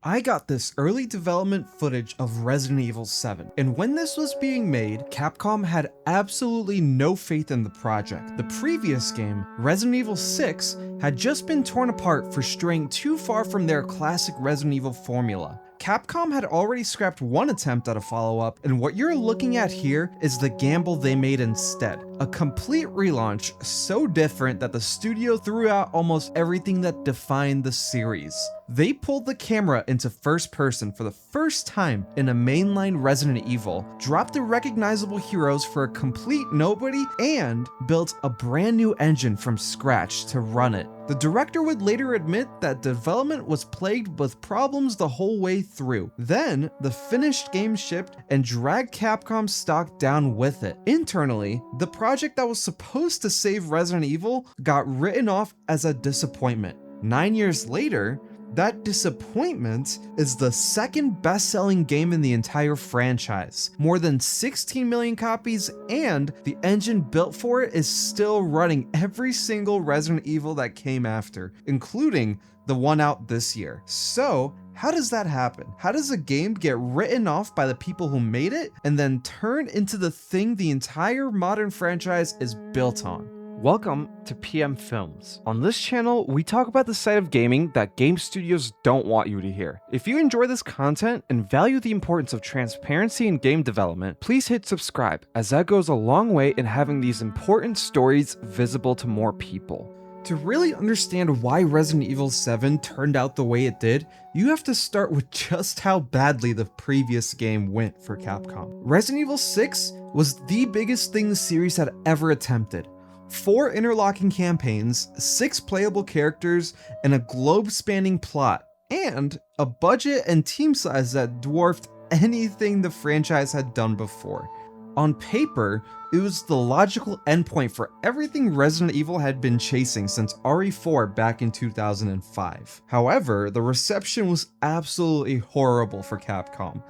I got this early development footage of Resident Evil 7, and when this was being made, Capcom had absolutely no faith in the project. The previous game, Resident Evil 6, had just been torn apart for straying too far from their classic Resident Evil formula. Capcom had already scrapped one attempt at a follow-up, and what you're looking at here is the gamble they made instead. A complete relaunch so different that the studio threw out almost everything that defined the series. They pulled the camera into first person for the first time in a mainline Resident Evil, dropped the recognizable heroes for a complete nobody, and built a brand new engine from scratch to run it. The director would later admit that development was plagued with problems the whole way through. Then, the finished game shipped and dragged Capcom's stock down with it. Internally, the project that was supposed to save Resident Evil got written off as a disappointment. 9 years later, that disappointment is the second best-selling game in the entire franchise. More than 16 million copies, and the engine built for it is still running every single Resident Evil that came after, including the one out this year. So, how does that happen? How does a game get written off by the people who made it and then turn into the thing the entire modern franchise is built on? Welcome to PM Films. On this channel, we talk about the side of gaming that game studios don't want you to hear. If you enjoy this content and value the importance of transparency in game development, please hit subscribe, as that goes a long way in having these important stories visible to more people. To really understand why Resident Evil 7 turned out the way it did, you have to start with just how badly the previous game went for Capcom. Resident Evil 6 was the biggest thing the series had ever attempted. 4 interlocking campaigns, 6 playable characters, and a globe-spanning plot, and a budget and team size that dwarfed anything the franchise had done before. On paper, it was the logical endpoint for everything Resident Evil had been chasing since RE4 back in 2005. However, the reception was absolutely horrible for Capcom.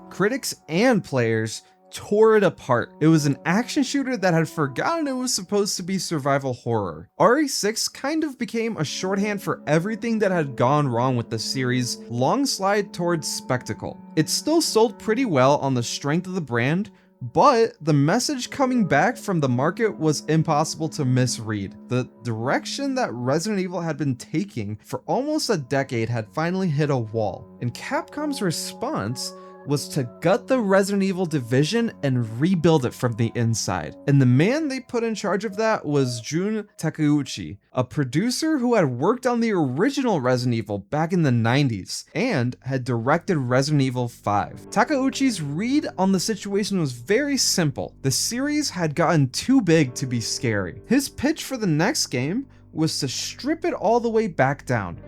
Critics and players tore it apart. It was an action shooter that had forgotten it was supposed to be survival horror. RE6 kind of became a shorthand for everything that had gone wrong with the series' long slide towards spectacle. It still sold pretty well on the strength of the brand, but the message coming back from the market was impossible to misread. The direction that Resident Evil had been taking for almost a decade had finally hit a wall, and Capcom's response was to gut the Resident Evil division and rebuild it from the inside. And the man they put in charge of that was Jun Takeuchi, a producer who had worked on the original Resident Evil back in the 90s and had directed Resident Evil 5. Takeuchi's read on the situation was very simple. The series had gotten too big to be scary. His pitch for the next game was to strip it all the way back down.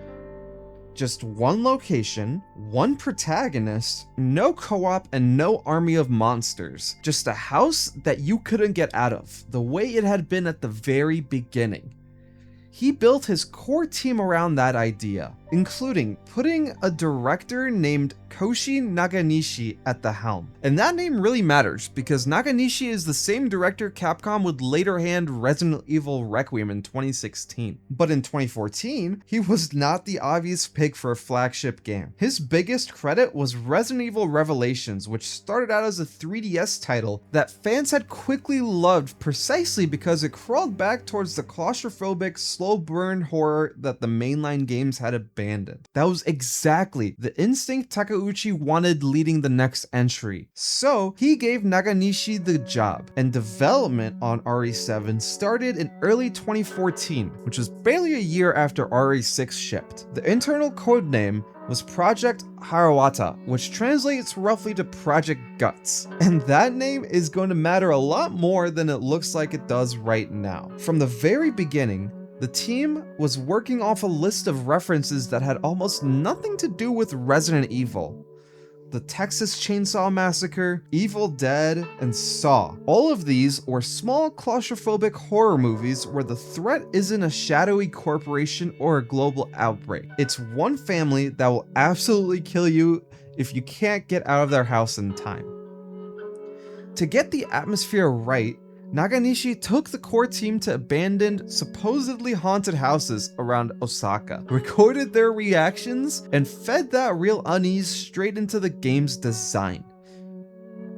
Just one location, one protagonist, no co-op, and no army of monsters. Just a house that you couldn't get out of, the way it had been at the very beginning. He built his core team around that idea, including putting a director named Koshi Naganishi at the helm. And that name really matters because Naganishi is the same director Capcom would later hand Resident Evil Requiem in 2016. But in 2014, he was not the obvious pick for a flagship game. His biggest credit was Resident Evil Revelations, which started out as a 3DS title that fans had quickly loved precisely because it crawled back towards the claustrophobic, slow burn horror that the mainline games had abandoned. That was exactly the instinct Takeuchi wanted leading the next entry. So he gave Naganishi the job, and development on RE7 started in early 2014, which was barely a year after RE6 shipped. The internal codename was Project Harawata, which translates roughly to Project Guts. And that name is going to matter a lot more than it looks like it does right now. From the very beginning, the team was working off a list of references that had almost nothing to do with Resident Evil. The Texas Chainsaw Massacre, Evil Dead, and Saw. All of these were small claustrophobic horror movies where the threat isn't a shadowy corporation or a global outbreak. It's one family that will absolutely kill you if you can't get out of their house in time. To get the atmosphere right, Naganishi took the core team to abandoned, supposedly haunted houses around Osaka, recorded their reactions, and fed that real unease straight into the game's design.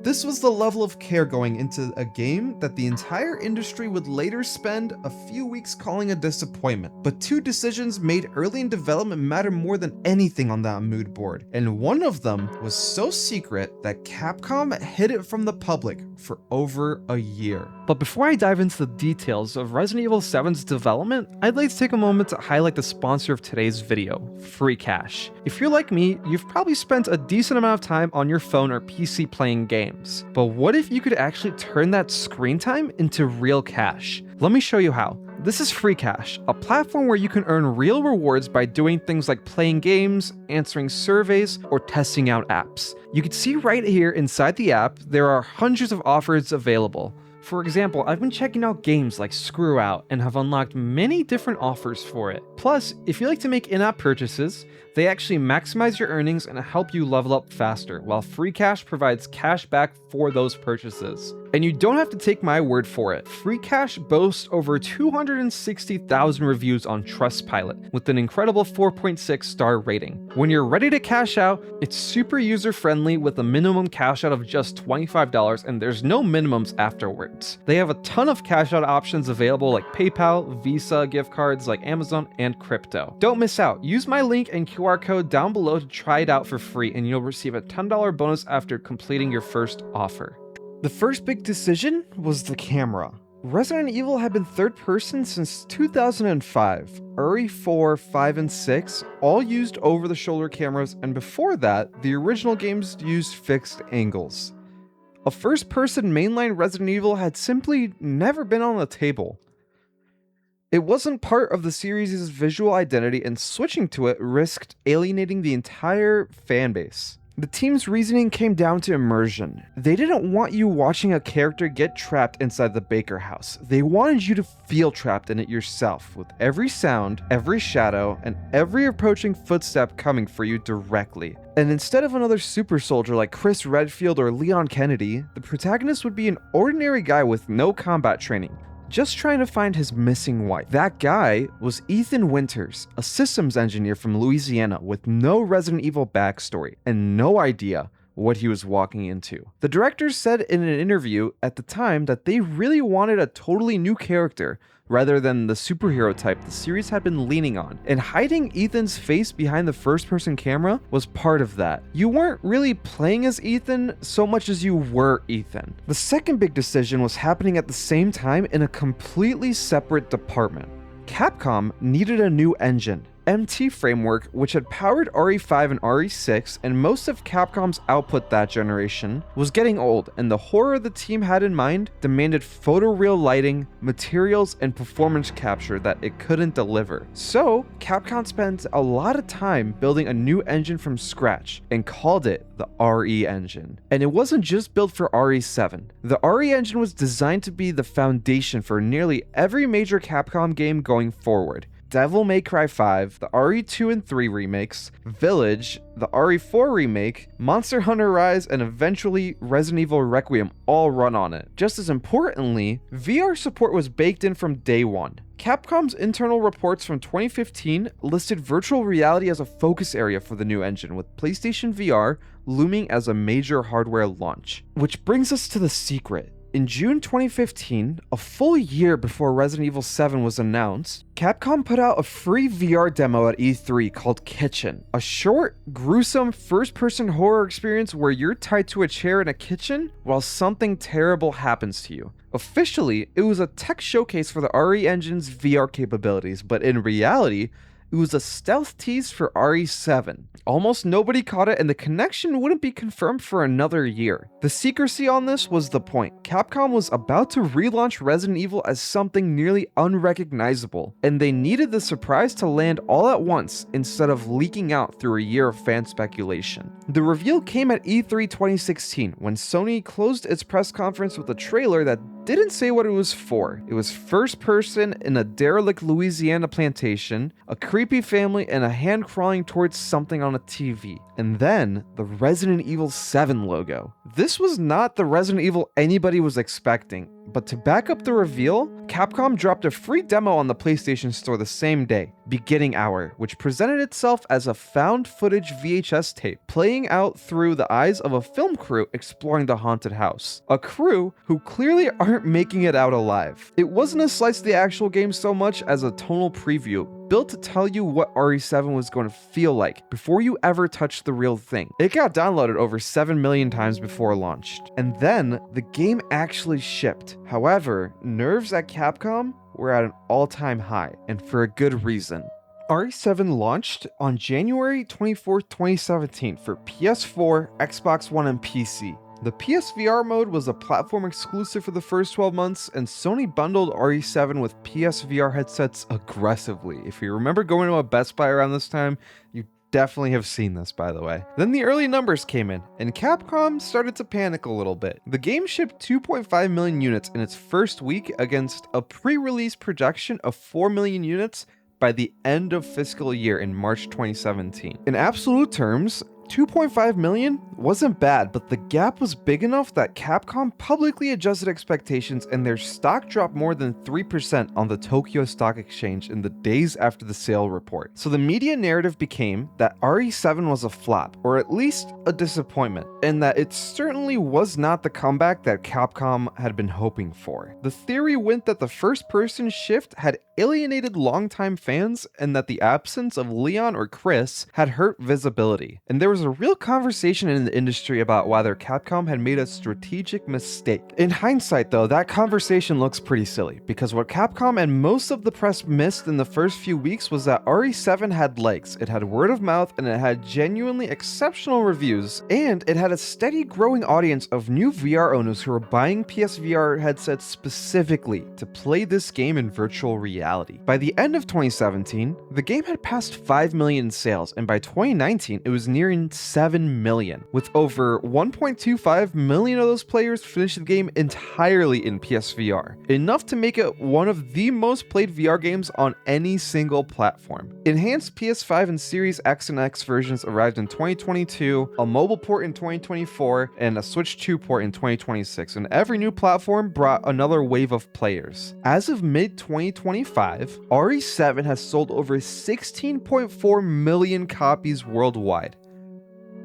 This was the level of care going into a game that the entire industry would later spend a few weeks calling a disappointment. But two decisions made early in development matter more than anything on that mood board, and one of them was so secret that Capcom hid it from the public for over a year. But before I dive into the details of Resident Evil 7's development, I'd like to take a moment to highlight the sponsor of today's video, Free Cash. If you're like me, you've probably spent a decent amount of time on your phone or PC playing games. But what if you could actually turn that screen time into real cash? Let me show you how. This is Free Cash, a platform where you can earn real rewards by doing things like playing games, answering surveys, or testing out apps. You can see right here inside the app, there are hundreds of offers available. For example, I've been checking out games like Screw Out and have unlocked many different offers for it. Plus, if you like to make in-app purchases, they actually maximize your earnings and help you level up faster, while Free Cash provides cash back for those purchases. And you don't have to take my word for it. Free Cash boasts over 260,000 reviews on Trustpilot, with an incredible 4.6 star rating. When you're ready to cash out, it's super user-friendly with a minimum cash out of just $25, and there's no minimums afterwards. They have a ton of cash out options available like PayPal, Visa, gift cards like Amazon, and crypto. Don't miss out. Use my link and QR code down below to try it out for free, and you'll receive a $10 bonus after completing your first offer. The first big decision was the camera. Resident Evil had been third person since 2005. RE 4, 5, and 6 all used over-the-shoulder cameras, and before that, the original games used fixed angles. A first-person mainline Resident Evil had simply never been on the table. It wasn't part of the series' visual identity, and switching to it risked alienating the entire fanbase. The team's reasoning came down to immersion. They didn't want you watching a character get trapped inside the Baker house. They wanted you to feel trapped in it yourself, with every sound, every shadow, and every approaching footstep coming for you directly. And instead of another super soldier like Chris Redfield or Leon Kennedy, the protagonist would be an ordinary guy with no combat training, just trying to find his missing wife. That guy was Ethan Winters, a systems engineer from Louisiana with no Resident Evil backstory and no idea what he was walking into. The directors said in an interview at the time that they really wanted a totally new character rather than the superhero type the series had been leaning on, and hiding Ethan's face behind the first-person camera was part of that. You weren't really playing as Ethan so much as you were Ethan. The second big decision was happening at the same time in a completely separate department. Capcom needed a new engine. MT framework, which had powered RE5 and RE6 and most of Capcom's output that generation, was getting old, and the horror the team had in mind demanded photoreal lighting, materials, and performance capture that it couldn't deliver. So, Capcom spent a lot of time building a new engine from scratch and called it the RE engine. And it wasn't just built for RE7. The RE engine was designed to be the foundation for nearly every major Capcom game going forward. Devil May Cry 5, the RE2 and 3 remakes, Village, the RE4 remake, Monster Hunter Rise, and eventually Resident Evil Requiem all run on it. Just as importantly, VR support was baked in from day one. Capcom's internal reports from 2015 listed virtual reality as a focus area for the new engine, with PlayStation VR looming as a major hardware launch. Which brings us to the secret. In June 2015, a full year before Resident Evil 7 was announced, Capcom put out a free VR demo at E3 called Kitchen, a short, gruesome, first-person horror experience where you're tied to a chair in a kitchen while something terrible happens to you. Officially, it was a tech showcase for the RE engine's VR capabilities, but in reality, it was a stealth tease for RE7. Almost nobody caught it, and the connection wouldn't be confirmed for another year. The secrecy on this was the point. Capcom was about to relaunch Resident Evil as something nearly unrecognizable, and they needed the surprise to land all at once instead of leaking out through a year of fan speculation. The reveal came at E3 2016 when Sony closed its press conference with a trailer that didn't say what it was for. It was first person in a derelict Louisiana plantation, a creepy family, and a hand crawling towards something on a TV. And then the Resident Evil 7 logo. This was not the Resident Evil anybody was expecting. but to back up the reveal, Capcom dropped a free demo on the PlayStation Store the same day, Beginning Hour, which presented itself as a found footage VHS tape playing out through the eyes of a film crew exploring the haunted house. A crew who clearly aren't making it out alive. It wasn't a slice of the actual game so much as a tonal preview, built to tell you what RE7 was going to feel like before you ever touched the real thing. It got downloaded over 7 million times before it launched, and then the game actually shipped. However, nerves at Capcom were at an all-time high, and for a good reason. RE7 launched on January 24th, 2017 for PS4, Xbox One, and PC. The PSVR mode was a platform exclusive for the first 12 months, and Sony bundled RE7 with PSVR headsets aggressively. If you remember going to a Best Buy around this time, you definitely have seen this, by the way. Then the early numbers came in, and Capcom started to panic a little bit. The game shipped 2.5 million units in its first week against a pre-release projection of 4 million units by the end of fiscal year in March 2017. In absolute terms, 2.5 million wasn't bad, but the gap was big enough that Capcom publicly adjusted expectations and their stock dropped more than 3% on the Tokyo Stock Exchange in the days after the sale report. So the media narrative became that RE7 was a flop, or at least a disappointment, and that it certainly was not the comeback that Capcom had been hoping for. The theory went that the first-person shift had alienated longtime fans and that the absence of Leon or Chris had hurt visibility. And there was a real conversation in the industry about whether Capcom had made a strategic mistake. In hindsight though, that conversation looks pretty silly, because what Capcom and most of the press missed in the first few weeks was that RE7 had legs, it had word of mouth, and it had genuinely exceptional reviews, and it had a steady growing audience of new VR owners who were buying PSVR headsets specifically to play this game in virtual reality. By the end of 2017, the game had passed 5 million in sales, and by 2019, it was nearing 7 million, with over 1.25 million of those players finished the game entirely in PSVR, enough to make it one of the most played VR games on any single platform. Enhanced PS5 and Series X and X versions arrived in 2022, a mobile port in 2024, and a Switch 2 port in 2026, and every new platform brought another wave of players. As of mid-2025, RE7 has sold over 16.4 million copies worldwide.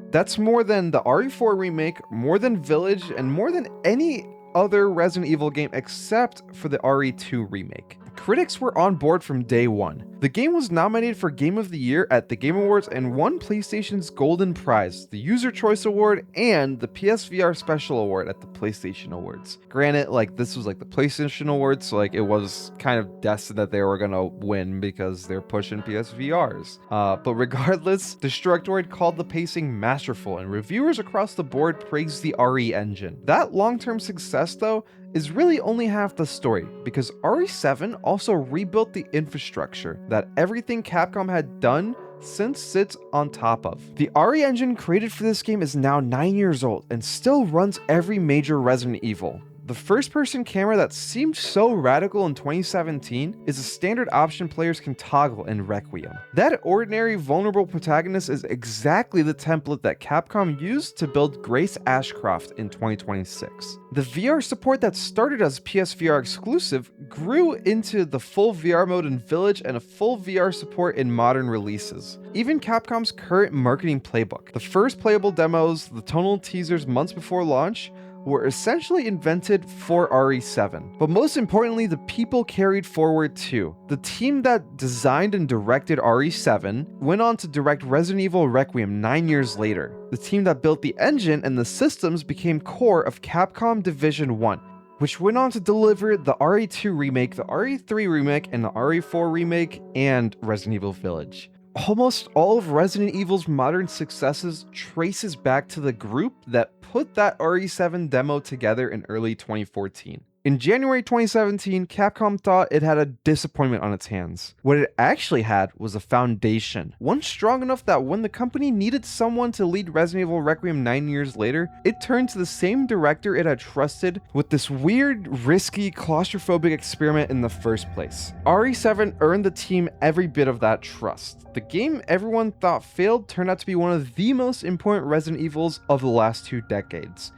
That's more than the RE4 remake, more than Village, and more than any other Resident Evil game except for the RE2 remake. Critics were on board from day one. The game was nominated for Game of the Year at the Game Awards and won PlayStation's Golden Prize, the User Choice Award, and the PSVR Special Award at the PlayStation Awards. Granted, this was the PlayStation Awards, so it was kind of destined that they were gonna win because they're pushing PSVRs. But regardless, Destructoid called the pacing masterful, and reviewers across the board praised the RE engine. That long-term success, though, is really only half the story, because RE7 also rebuilt the infrastructure that everything Capcom had done since sits on top of. The RE engine created for this game is now 9 years old and still runs every major Resident Evil. The first-person camera that seemed so radical in 2017 is a standard option players can toggle in Requiem. That ordinary, vulnerable protagonist is exactly the template that Capcom used to build Grace Ashcroft in 2026. The VR support that started as PSVR exclusive grew into the full VR mode in Village and a full VR support in modern releases. Even Capcom's current marketing playbook, the first playable demos, the tonal teasers months before launch, were essentially invented for RE7. But most importantly, the people carried forward too. The team that designed and directed RE7 went on to direct Resident Evil Requiem 9 years later. The team that built the engine and the systems became core of Capcom Division 1, which went on to deliver the RE2 remake, the RE3 remake, and the RE4 remake, and Resident Evil Village. Almost all of Resident Evil's modern successes traces back to the group that put that RE7 demo together in early 2014. In January 2017, Capcom thought it had a disappointment on its hands. What it actually had was a foundation, one strong enough that when the company needed someone to lead Resident Evil Requiem 9 years later, it turned to the same director it had trusted with this weird, risky, claustrophobic experiment in the first place. RE7 earned the team every bit of that trust. The game everyone thought failed turned out to be one of the most important Resident Evils of the last 2 decades.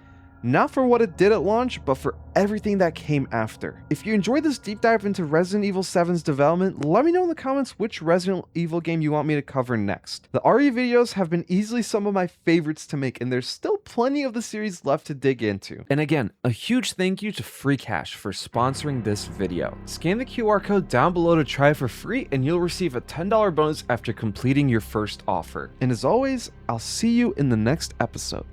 not for what it did at launch, but for everything that came after. If you enjoyed this deep dive into Resident Evil 7's development, let me know in the comments which Resident Evil game you want me to cover next. The RE videos have been easily some of my favorites to make, and there's still plenty of the series left to dig into. And again, a huge thank you to Free Cash for sponsoring this video. Scan the QR code down below to try it for free, and you'll receive a $10 bonus after completing your first offer. And as always, I'll see you in the next episode.